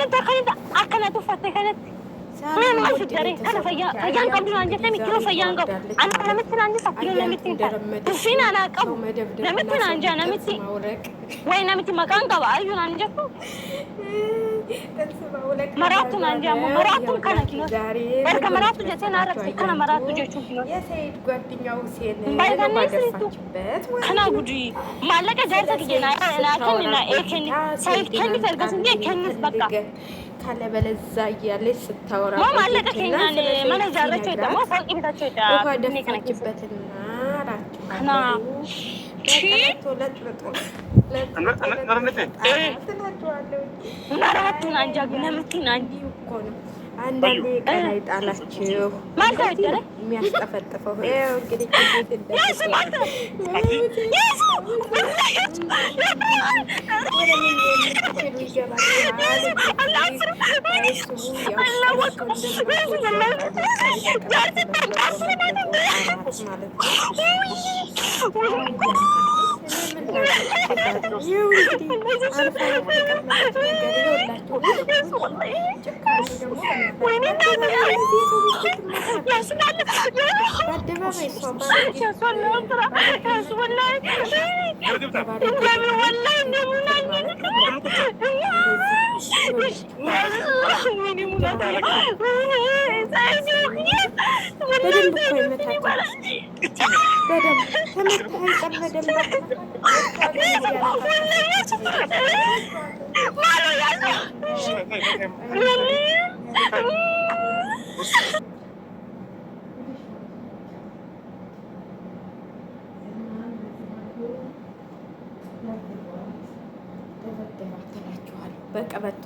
أكنت وفتة كانت ما في الدري أنا فيان قبل أن جتني كيلو فيان قبل أنا نمتنا عندي سكيلو نمتنا تفين أنا قبل نمتنا عندي نمتي وين نمتي مكان قبل أيون عندي مراتو عندي مراتو كنا كيلو بركة مراتو جتنا عرفت كنا مراتو جتشو كيلو يا سيد قدني أوسين بايدني سيتو كنا بجي ما لك جالسة كجنا أنا كنا إيه كني سايف كني فرقة سنجي كني بقى ካለ በለዛ እያለች ስታወራ ቆይትና ማን ዛሬቸው ደግሞ ፎቅ ቤታቸው ውሃ ደፋችበትና አንዳንዴ ቀን አይጣላችሁ የሚያስጠፈጥፈው እንግዲህ በቀበቶ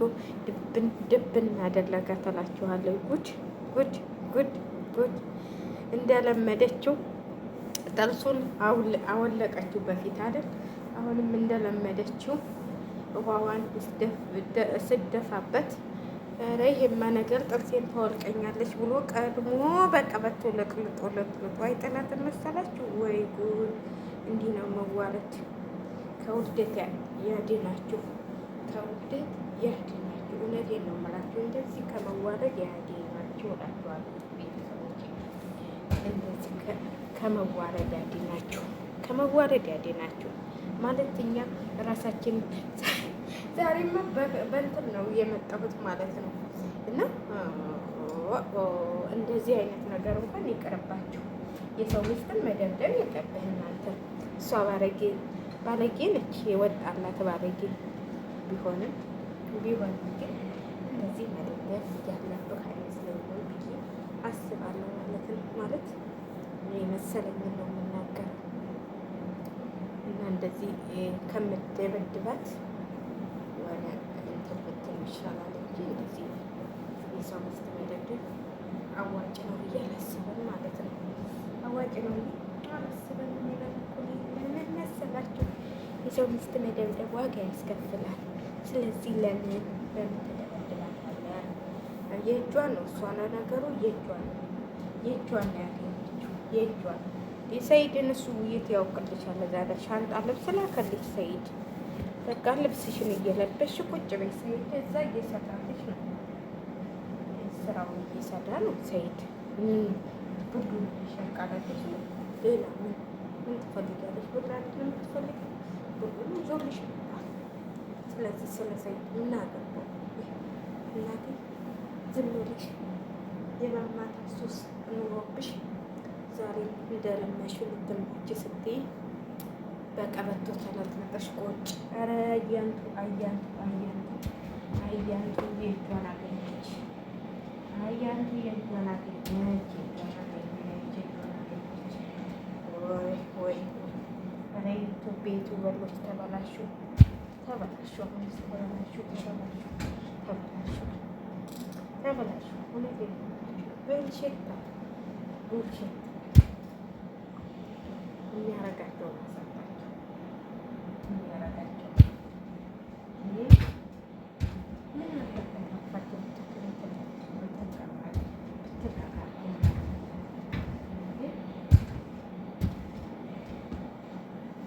ድብን አደረጋታላችኋለሁ። ጉድ ጉድ ጉድ ጉድ እንደለመደችው ጥርሱን አወለቀችው በፊት አይደል? አሁንም እንደለመደችው ውሃዋን ስደፋበት ኧረ ይሄማ ነገር ጥርሴን ታወልቀኛለች ብሎ ቀድሞ በቀበቶ ለቅልጦ አይጥላትም መሰላችሁ? ወይ ጉድ! እንዲህ ነው መዋረድ። ከውርደት ያድናችሁ፣ ከውርደት ያድናችሁ። እውነቴን ነው የምላችሁ። እንደዚህ ከመዋረድ ያድናችሁ እላችኋለሁ ቤተሰቦች። እንደዚህ ከመዋረድ ያድናችሁ፣ ከመዋረድ ያድናችሁ ማለት እኛ ራሳችን ዛሬማ በእንትን ነው የመጣሁት ማለት ነው። እና እንደዚህ አይነት ነገር እንኳን ይቀርባችሁ። የሰው ሚስትን መደብደብ የለብህ እናንተ። እሷ ባለጌ ነች፣ የወጣላት ባለጌ ቢሆንም ግን እንደዚህ መደብደብ ያለብህ አይመስለኝም ብዬ አስባለሁ ማለት ነው። ማለት የመሰለኝን ነው የምናገር እና እንደዚህ ከምትደበድባት የሆነ እንትን ብትል ይሻላል እንጂ እንደዚህ የሰው ሚስት መደብደብ አዋጭ ነው ብዬ አላስብም ማለት ነው። አዋጭ ነው ብዬ አላስብም። ምን መሰላችሁ? የሰው ሚስት መደብደብ ዋጋ ያስከፍላል። ስለዚህ ለምን ትደበድባታለህ? የእጇን ነው እሷ ነው ነገሩ፣ የእጇን ነው ያገኘችው፣ የእጇን የሰይድን እሱ ውይይት ያውቅልሻል። ዛሬ ሻንጣ ልብስ ላከልሽ ሰይድ። በቃ ልብስሽን እየለበሽ ቁጭ በይ። ሰይድ እዛ እየሰራልሽ ነው፣ ስራውን እየሰራ ነው ሰይድ። ብዱ ሸቃለች ነው። ሌላ ምን ትፈልጊያለሽ? ብር አይደለም የምትፈልጊው፣ ብሩን ይዞልሽ ይመጣል። ስለዚህ ስለ ሰይድ እናገባው እናቴ። ዝም ብለሽ የማማታ ሱስ ኑሮብሽ ዛሬ እንደለመሽው ልትመጪ ስትይ በቀበቶ ተለጥለጠሽ ቁጭ። ኧረ አያንቱ የእጇን አገኘች። አያንቱ የእጇን አገኘች። ወይ ኧረ ቤቱ በሎች ተበላሹ። አሁንስ ተበላሹ። እውነቴን ነው ብልሽት የሚያረጋቸው ማሳባቸው የሚያረጋቸው ምን አለባቸው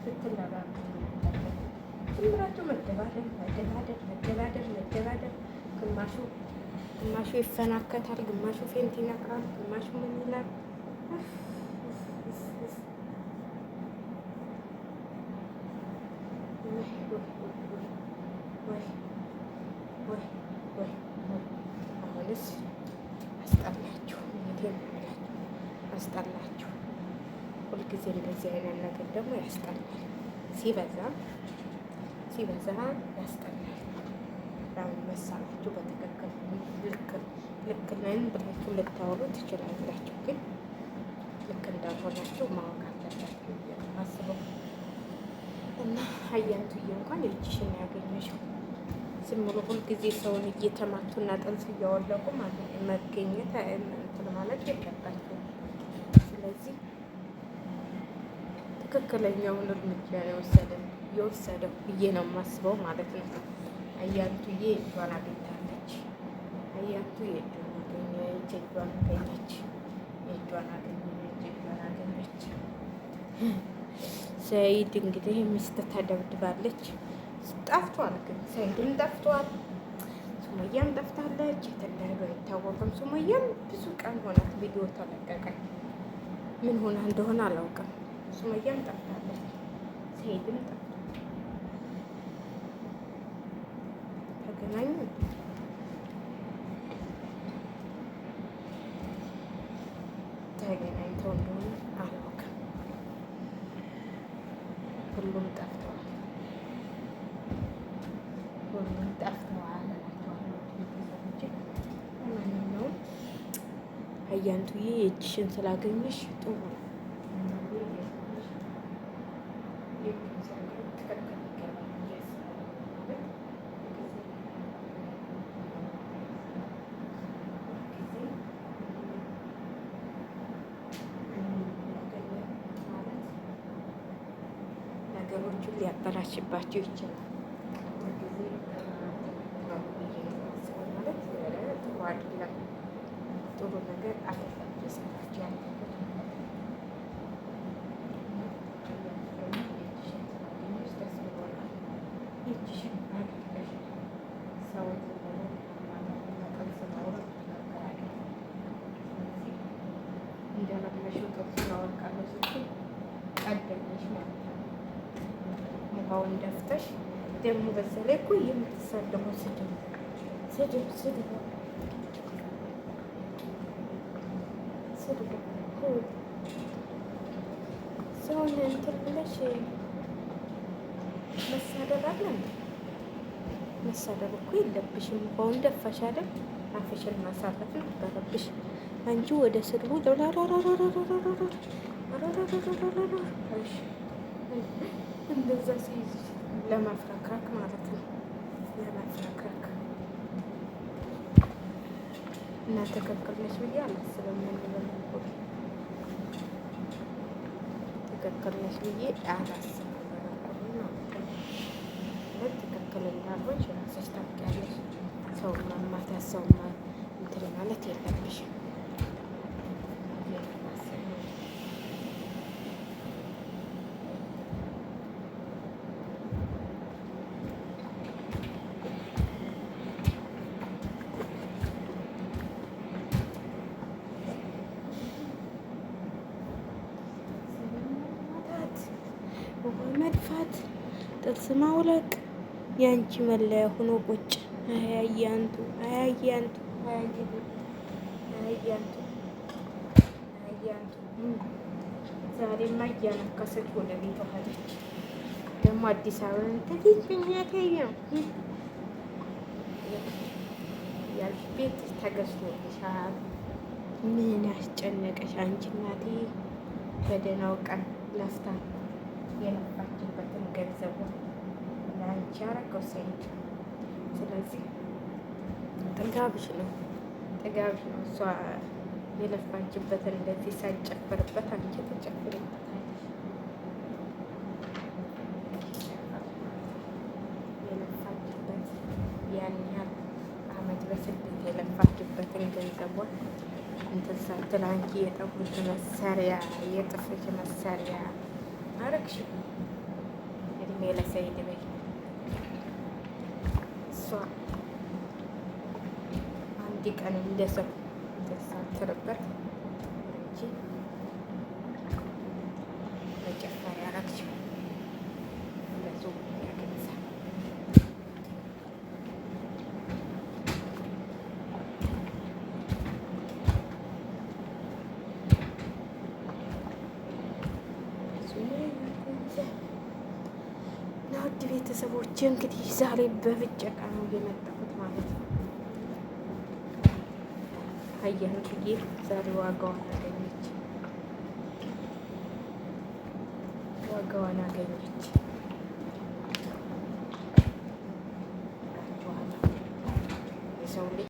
ብትላላችሁ መደባደር ግማሹ ይፈናከታል፣ ግማሹ ፌንት ይነቅራል፣ ግማሹ ምን ይላል። አሁንስ አስጠላችሁ፣ አስጠላችሁ። ሁልጊዜ እንደዚህ አይነት ነገር ደግሞ ያስጠላል። ሲበዛ ያስጠላል። ለምን መሰላችሁ? በትክክል ልክ ነን ብላችሁ ልታወሩ ትችላላችሁ፣ ግን ልክ እንዳልሆናችሁ ማወቅ አለባችሁ አስበው። እና አያንቱዬ እንኳን የእጅሽን ያገኘሽው ዝም ብሎ ሁልጊዜ ሰውን እየተማቱና ጥንስ እያወለቁ ማለት መገኘት እንትን ማለት የለባችሁም። ስለዚህ ትክክለኛውን እርምጃ የወሰደው ብዬ ነው የማስበው ማለት ነው። አያንቱዬ እጇን አገኝታለች። አያንቱ የእጇን አገኘች። ሰይድ እንግዲህ ሚስት ተደብድባለች። ጠፍቷል፣ ግን ሰይድም ጠፍቷል፣ ሱመያም ጠፍታለች። የተለያዩ አይታወቅም። ሱመያም ብዙ ቀን ሆናት ቪዲዮ ተለቀቀ። ምን ሆና እንደሆነ አላውቅም። ሱመያም ጠፍታለች፣ ሰይድም ጠፍቷል። ተገናኙ ተገናኝተው እንደሆነ አላውቅም። ሁሉም ጠፍተዋል ለማንኛውም አያንቱዬ የእጅሽን ስላገኘሽ ጥሩ ነው። ነገሮቹን ሊያበላሽባቸው ይችላል። ጥሩ አይደለም። ጥሩ ነገር አይደለም የሰራችሁ ያለበት ውሃውን ደፍተሽ ደግሞ በዛ ላይ እኮ የምትሳደበው ስድብ ሰውን እንትን ብለሽ መሳደብ አለ እንዴ? መሳደብ እኮ የለብሽም። ውሃውን ደፋሽ አይደል? አፍሽን ማሳረፍ ነበረብሽ አንቺ ወደ ስድቡ እንደዛ ሲይዝ ለማፍረክረክ ማለት ነው። ለማፍረክረክ እና ትክክል ነሽ ብዬ አላስብም። ትክክል ነሽ ብዬ አላስብም በበኩሌ ማለት ነው። ትክክል እንዳልሆንሽ እራስሽ ታውቂያለሽ። ሰው ማማታት ሰው እንትን ማለት የለብሽም። ውሃ መድፋት፣ ጥርስ ማውለቅ የአንቺ መለያ ሆኖ ቁጭ። አያያንቱ ዛሬማ እያነከሰች ወደ ቤቷ ሄደች። ደግሞ አዲስ አበባ ተገኝተኛት ነው ያልሽ ቤት ተገዝቶልሻል። ምን ያስጨነቀሽ አንቺ እናቴ? በደህናው ቀን ለፍታ የለፋችበትን ገንዘቡን ለአንቺ ያረገው ሰይድ። ስለዚህ ጥጋብሽ ነው። እሷ የለፋችበትን እንደዚህ ሳይጨፍርበት አንቺ ተጨፍርበታለሽ። የለፋችበት ያን ያህል አመት በስደት የለፋችበትን ገንዘቧን እንትን ሳትል አንቺ የጠጉር መሳሪያ የጥፍር መሳሪያ አረግሽ። እድሜ ለሰይድ በይ። እሷ ቀን እንደሰው ሳትርበት እንጂ መጨፈር ያረግችው ለዙ ያገዛል። እና ውድ ቤተሰቦቼ እንግዲህ ዛሬ በብጨቃ ነው የመጣሁት ማለት ነው። አያንቱዬ ዛሬ ዋጋዋን አገኘች፣ ዋጋዋን አገኘች። የሰው ልጅ